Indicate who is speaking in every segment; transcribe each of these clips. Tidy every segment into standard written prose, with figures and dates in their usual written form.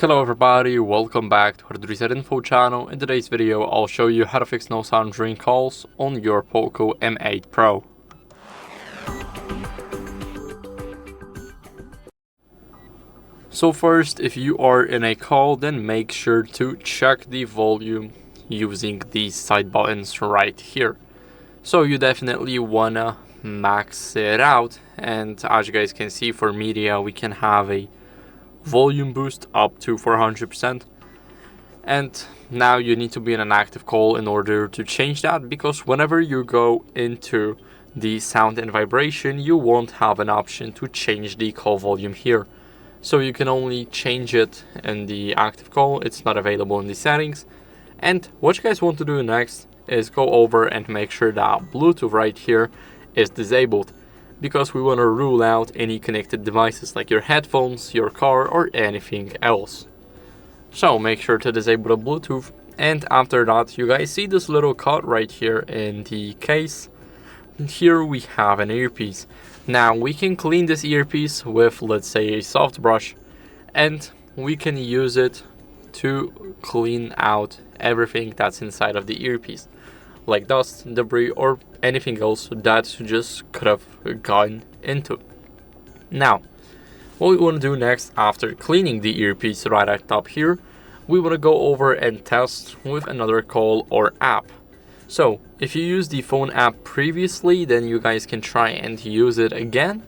Speaker 1: Hello everybody, welcome back to HardReset.Info channel. In today's video, I'll show you how to fix no sound during calls on your POCO M8 Pro. So first, if you are in a call, then make sure to check the volume using these side buttons right here. So you definitely wanna max it out, and as you guys can see, for media we can have a volume boost up to 400%, and now you need to be in an active call in order to change that, because whenever you go into the sound and vibration, you won't have an option to change the call volume here. So you can only change it in the active call. It's not available in the settings. And what you guys want to do next is go over and make sure that Bluetooth right here is disabled, because we want to rule out any connected devices like your headphones, your car, or anything else. So make sure to disable the Bluetooth, and after that you guys see this little cut right here in the case. And here we have an earpiece. Now we can clean this earpiece with, let's say, a soft brush, and we can use it to clean out everything that's inside of the earpiece, like dust, debris, or anything else that just could have gone into. Now, what we want to do next after cleaning the earpiece right at top here, we want to go over and test with another call or app. So, if you used the phone app previously, then you guys can try and use it again.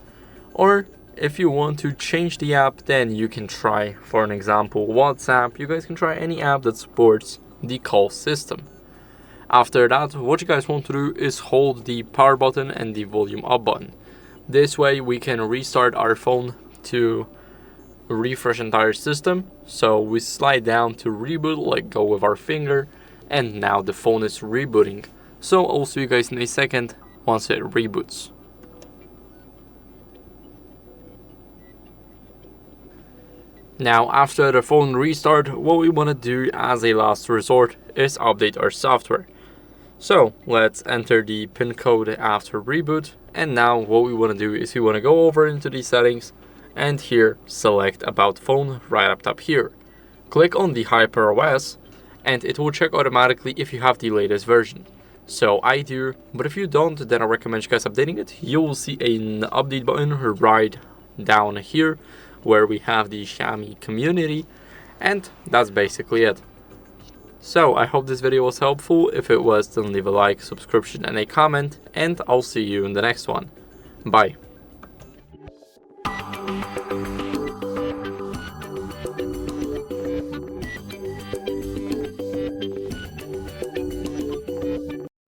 Speaker 1: Or if you want to change the app, then you can try, for an example, WhatsApp. You guys can try any app that supports the call system. After that, what you guys want to do is hold the power button and the volume up button. This way we can restart our phone to refresh entire system. So we slide down to reboot, like go with our finger, and now the phone is rebooting. So I'll see you guys in a second once it reboots. Now, after the phone restart, what we want to do as a last resort is update our software. So let's enter the PIN code after reboot, and now what we want to do is we want to go over into the settings, and here select about phone right up top here. Click on the HyperOS, and it will check automatically if you have the latest version. So I do, but if you don't, then I recommend you guys updating it. You will see an update button right down here where we have the Xiaomi community, and that's basically it. So I hope this video was helpful. If it was, then leave a like, subscription, and a comment, and I'll see you in the next one. Bye.